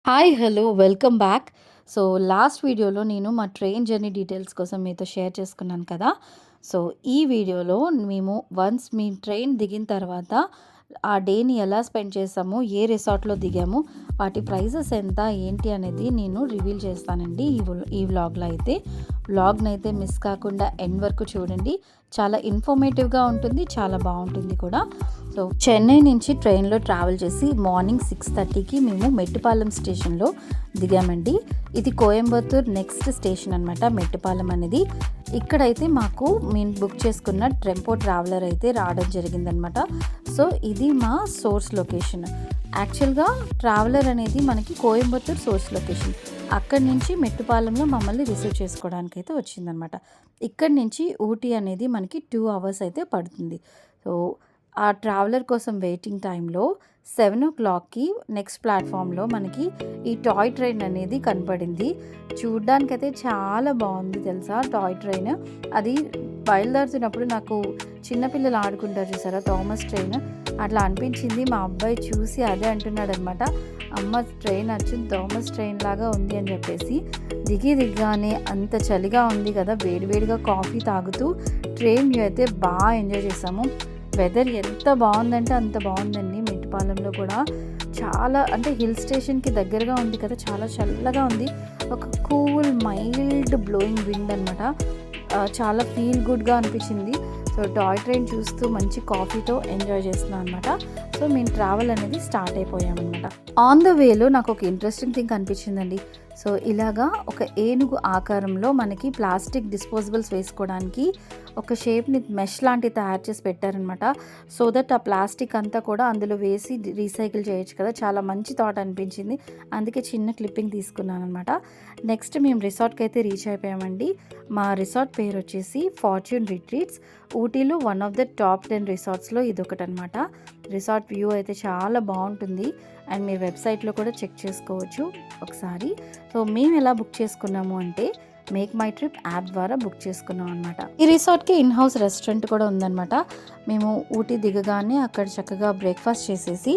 Hi! Hello! Welcome back. So, last వీడియోలో నేను మా ట్రైన్ జర్నీ డీటెయిల్స్ కోసం మీతో షేర్ చేసుకున్నాను కదా! సో, ఈ వీడియోలో మేము వన్స్ మీ ట్రైన్ దిగిన తర్వాత ఆ డేని ఎలా స్పెండ్ చేసాము, ఏ రిసార్ట్‌లో దిగాము, వాటి ప్రైజెస్ ఎంత, ఏంటి అనేది నేను రివీల్ చేస్తానండి ఈ వ్లాగ్‌లో అయితే. వ్లాగ్‌నైతే మిస్ కాకుండా ఎండ్ వరకు చూడండి. చాలా ఇన్ఫర్మేటివ్‌గా ఉంటుంది. చాలా బావుంటుంది కూడా. సో, చెన్నై నుంచి ట్రైన్‌లో ట్రావెల్ చేసి మార్నింగ్ 6:30కి మేము మెట్టుపాలెం స్టేషన్‌లో దిగామండి. ఇది కోయంబత్తూర్ నెక్స్ట్ స్టేషన్ అనమాట మెట్టుపాలెం అనేది. ఇక్కడైతే మాకు మేము బుక్ చేసుకున్న టెంపో ట్రావెలర్ అయితే రావడం జరిగిందనమాట. సో, ఇది మా సోర్స్ లొకేషన్. యాక్చువల్‌గా ట్రావెలర్ అనేది మనకి కోయంబత్తూర్ సోర్స్ లొకేషన్. అక్కడి నుంచి మెట్టుపాలెంలో మమ్మల్ని రిసీవ్ చేసుకోవడానికైతే వచ్చిందనమాట. ఇక్కడి నుంచి ఊటీ అనేది మనకి 2 అవర్స్ అయితే పడుతుంది. సో, ఆ ట్రావెలర్ కోసం వెయిటింగ్ టైంలో 7:00కి నెక్స్ట్ ప్లాట్ఫామ్‌లో మనకి ఈ టాయ్ ట్రైన్ అనేది కనపడింది. చూడ్డానికైతే చాలా బాగుంది తెలుసా టాయ్ ట్రైన్. అది బయలుదేరుతున్నప్పుడు నాకు చిన్నపిల్లలు ఆడుకుంటారు చూసారా థామస్ ట్రైన్, అట్లా అనిపించింది. మా అబ్బాయి చూసి అదే అంటున్నాడనమాట, అమ్మ ట్రైన్ వచ్చింది థామస్ ట్రైన్ లాగా ఉంది అని చెప్పేసి. దిగ్గానే అంత చలిగా ఉంది కదా, వేడివేడిగా కాఫీ తాగుతూ ట్రైన్ వ్యూ అయితే బాగా ఎంజాయ్ చేసాము. వెదర్ ఎంత బాగుందంటే అంత బాగుందండి. మెట్టుపాలెంలో కూడా చాలా అంటే హిల్ స్టేషన్కి దగ్గరగా ఉంది కదా, చాలా చల్లగా ఉంది. ఒక కూల్ మైల్డ్ బ్లోయింగ్ విండ్ అనమాట. చాలా ఫీల్ గుడ్గా అనిపించింది. సో, టాయ్ ట్రైన్ చూస్తూ మంచి కాఫీతో ఎంజాయ్ చేస్తున్నాను అనమాట. సో, మేము ట్రావెల్ అనేది స్టార్ట్ అయిపోయామన్నమాట. ఆన్ ద వేలో నాకు ఒక ఇంట్రెస్టింగ్ థింగ్ అనిపించిందండి. సో, ఇలాగా ఒక ఏనుగు ఆకారంలో మనకి ప్లాస్టిక్ డిస్పోజబుల్స్ వేసుకోవడానికి ఒక షేప్ని మెష్ లాంటివి తయారు చేసి పెట్టారనమాట. సో దట్ ఆ ప్లాస్టిక్ అంతా కూడా అందులో వేసి రీసైకిల్ చేయొచ్చు కదా, చాలా మంచి థాట్ అనిపించింది. అందుకే చిన్న క్లిప్పింగ్ తీసుకున్నాను అనమాట. నెక్స్ట్ మేము రిసార్ట్కి అయితే రీచ్ అయిపోయామండి. మా రిసార్ట్ పేరు వచ్చేసి ఫార్చ్యూన్ రిట్రీట్స్. ఊటీలో వన్ ఆఫ్ ద టాప్ 10 రిసార్ట్స్లో ఇదొకటి అనమాట. రిసార్ట్ వ్యూ అయితే చాలా బాగుంటుంది అండ్ మీరు వెబ్సైట్లో కూడా చెక్ చేసుకోవచ్చు ఒకసారి. సో, మేము ఎలా బుక్ చేసుకున్నాము అంటే మేక్ మై ట్రిప్ యాప్ ద్వారా బుక్ చేసుకున్నాం అనమాట. ఈ రిసార్ట్కి ఇన్ హౌస్ రెస్టారెంట్ కూడా ఉందన్నమాట. మేము ఊటీ దిగగానే అక్కడ చక్కగా బ్రేక్ఫాస్ట్ చేసేసి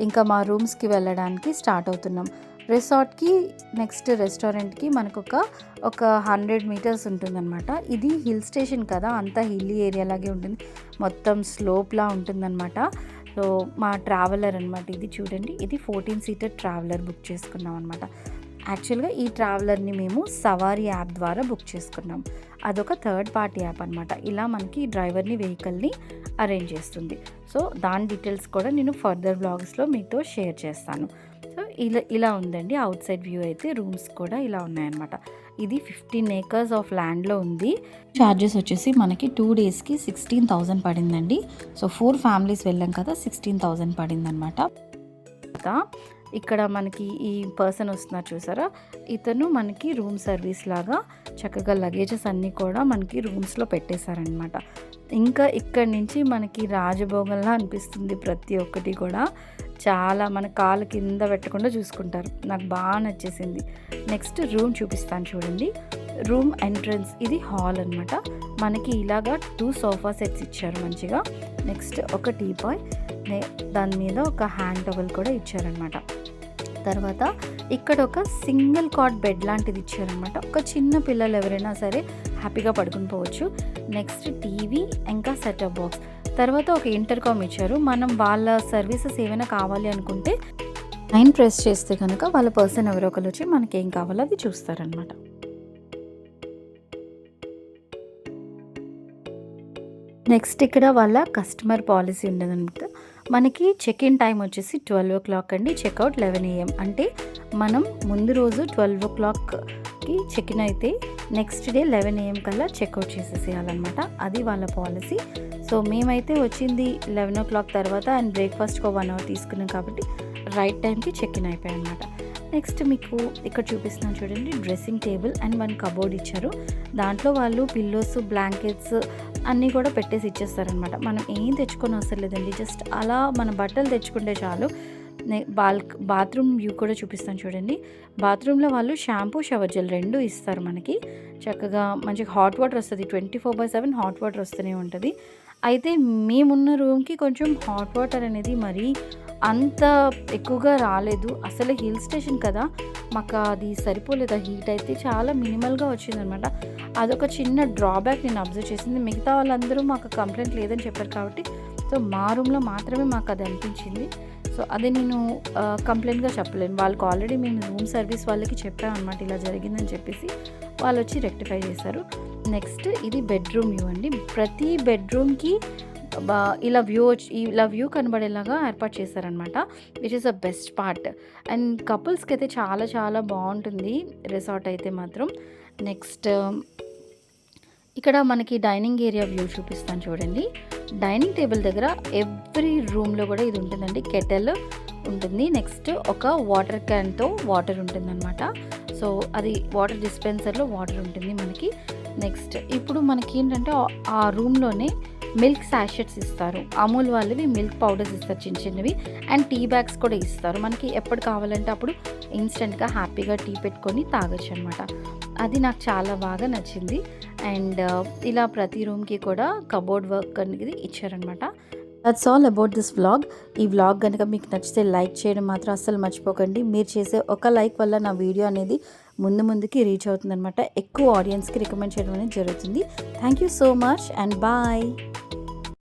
ఇంకా మా రూమ్స్కి వెళ్ళడానికి స్టార్ట్ అవుతున్నాం. రిసార్ట్కి నెక్స్ట్ రెస్టారెంట్కి మనకు ఒక 100 మీటర్స్ ఉంటుందన్నమాట. ఇది హిల్ స్టేషన్ కదా, అంతా హిల్లీ ఏరియా లాగే ఉంటుంది, మొత్తం స్లోప్లా ఉంటుందన్నమాట. సో, మా ట్రావెలర్ అనమాట ఇది చూడండి, ఇది 14 సీటర్ ట్రావెలర్ బుక్ చేసుకున్నాం అనమాట. యాక్చువల్గా ఈ ట్రావెలర్ని మేము సవారీ యాప్ ద్వారా బుక్ చేసుకున్నాం. అదొక థర్డ్ పార్టీ యాప్ అనమాట. ఇలా మనకి డ్రైవర్ని వెహికల్ని అరేంజ్ చేస్తుంది. సో, దాని డీటెయిల్స్ కూడా నేను ఫర్దర్ బ్లాగ్స్లో మీతో షేర్ చేస్తాను. సో, ఇలా ఉందండి అవుట్ సైడ్ వ్యూ అయితే. రూమ్స్ కూడా ఇలా ఉన్నాయన్నమాట. ఇది 15 acres ఆఫ్ ల్యాండ్లో ఉంది. ఛార్జెస్ వచ్చేసి మనకి 2 డేస్కి 16,000 పడిందండి. సో, 4 ఫ్యామిలీస్ వెళ్ళాం కదా, 16,000 పడిందనమాట. ఇక్కడ మనకి ఈ పర్సన్ వస్తున్నారు చూసారా, ఇతను మనకి రూమ్ సర్వీస్ లాగా చక్కగా లగేజెస్ అన్నీ కూడా మనకి రూమ్స్లో పెట్టేశారనమాట. ఇంకా ఇక్కడి నుంచి మనకి రాజభోగంలా అనిపిస్తుంది ప్రతి ఒక్కటి కూడా. చాలా మన కాలు కింద పెట్టకుండా చూసుకుంటారు. నాకు బాగా నచ్చేసింది. నెక్స్ట్ రూమ్ చూపిస్తాను చూడండి. రూమ్ ఎంట్రన్స్ ఇది హాల్ అనమాట. మనకి ఇలాగా 2 సోఫా సెట్స్ ఇచ్చారు మంచిగా. నెక్స్ట్ ఒక టీపాయ్, దాని మీద ఒక హ్యాండ్ టవల్ కూడా ఇచ్చారనమాట. తర్వాత ఇక్కడ ఒక సింగిల్ కాట్ బెడ్ లాంటిది ఇచ్చారనమాట. ఒక చిన్న పిల్లలు ఎవరైనా సరే హ్యాపీగా పడుకుని పోవచ్చు. నెక్స్ట్ టీవీ ఇంకా సెటప్ బాక్స్. తర్వాత ఒక ఇంటర్కామ్ ఇచ్చారు. మనం వాళ్ళ సర్వీసెస్ ఏమైనా కావాలి అనుకుంటే 9 ప్రెస్ చేస్తే కనుక వాళ్ళ పర్సన్ ఎవరో ఒకరు వచ్చి మనకి ఏం కావాలో అది చూస్తారనమాట. నెక్స్ట్ ఇక్కడ వాళ్ళ కస్టమర్ పాలసీ ఉండదనమాట. మనకి చెక్ ఇన్ టైం వచ్చేసి 12 అండి, చెక్అవుట్ 11 AM. అంటే మనం ముందు రోజు 12కి చెక్ ఇన్ అయితే నెక్స్ట్ డే 11 AM కల్లా చెక్అవుట్ చేసేసేయాలన్నమాట. అది వాళ్ళ పాలసీ. సో, మేమైతే వచ్చింది 11 తర్వాత అండ్ బ్రేక్ఫాస్ట్కి 1 hour తీసుకున్నాం కాబట్టి రైట్ టైంకి చెక్ ఇన్ అయిపోయాయి అనమాట. నెక్స్ట్ మీకు ఇక్కడ చూపిస్తున్నాను చూడండి, డ్రెస్సింగ్ టేబుల్ అండ్ 1 కబోర్డ్ ఇచ్చారు. దాంట్లో వాళ్ళు పిల్లోస్, బ్లాంకెట్స్ అన్నీ కూడా పెట్టేసి ఇచ్చేస్తారనమాట. మనం ఏం తెచ్చుకొని అవసరం లేదండి, జస్ట్ అలా మన బట్టలు తెచ్చుకుంటే చాలు. బాత్రూమ్ వ్యూ కూడా చూపిస్తాను చూడండి. బాత్రూంలో వాళ్ళు షాంపూ, షవర్ జెల్ 2 ఇస్తారు మనకి. చక్కగా మంచిగా హాట్ వాటర్ వస్తుంది, 24/7 హాట్ వాటర్ వస్తూనే ఉంటుంది. అయితే మేమున్న రూమ్కి కొంచెం హాట్ వాటర్ అనేది మరీ అంత ఎక్కువగా రాలేదు. అసలు హిల్ స్టేషన్ కదా! మాకు అది సరిపోలేదు. ఆ హీట్ అయితే చాలా మినిమల్‌గా వచ్చిందనమాట. అదొక చిన్న డ్రాబ్యాక్ నేను అబ్జర్వ్ చేసింది. మిగతా వాళ్ళందరూ మాకు కంప్లెయింట్ లేదని చెప్పారు కాబట్టి, సో మా రూమ్‌లో మాత్రమే మాకు అది అనిపించింది. సో అది నేను కంప్లెయింట్‌గా చెప్పలేను. వాళ్ళకి ఆల్రెడీ మేము రూమ్ సర్వీస్ వాళ్ళకి చెప్పామనమాట ఇలా జరిగిందని చెప్పేసి. వాళ్ళొచ్చి రెక్టిఫై చేశారు. నెక్స్ట్ ఇది బెడ్‌రూమ్ వ్యూ అండి. ప్రతి బెడ్‌రూమ్‌కి బా ఇలా వ్యూ కనబడేలాగా ఏర్పాటు చేశారనమాట. Which is the best part. And కపుల్స్‌కి అయితే చాలా చాలా బావుంటుంది రిసార్ట్ అయితే మాత్రం. నెక్స్ట్ ఇక్కడ మనకి డైనింగ్ ఏరియా వ్యూ చూపిస్తాను చూడండి. డైనింగ్ టేబుల్ దగ్గర ఎవ్రీ రూమ్‌లో కూడా ఇది ఉంటుందండి. కెటిల్ ఉంటుంది. నెక్స్ట్ ఒక వాటర్ క్యాన్‌తో వాటర్ ఉంటుందనమాట. సో అది వాటర్ డిస్పెన్సర్‌లో వాటర్ ఉంటుంది మనకి. నెక్స్ట్ ఇప్పుడు మనకేంటంటే ఆ రూమ్‌లోనే మిల్క్ సాషెట్స్ ఇస్తారు. అమూల్ వాళ్ళవి మిల్క్ పౌడర్స్ ఇస్తారు చిన్న చిన్నవి. అండ్ టీ బ్యాగ్స్ కూడా ఇస్తారు. మనకి ఎప్పుడు కావాలంటే అప్పుడు ఇన్‌స్టంట్‌గా హ్యాపీగా టీ పెట్టుకొని తాగొచ్చనమాట. అది నాకు చాలా బాగా నచ్చింది. అండ్ ఇలా ప్రతి రూమ్‌కి కూడా కబోర్డ్ వర్క్ అనేది ఇచ్చారనమాట. That's all about this vlog. ఈ వ్లాగ్ గనుక మీకు నచ్చితే లైక్ చేయడం మాత్రం అస్సలు మర్చిపోకండి. మీరు చేసే ఒక లైక్ వల్ల నా వీడియో అనేది ముందుకి రీచ్ అవుతుందనమాట. ఎక్కువ ఆడియన్స్‌కి రికమెండ్ చేయడం అనేది జరుగుతుంది. Thank you so much and bye.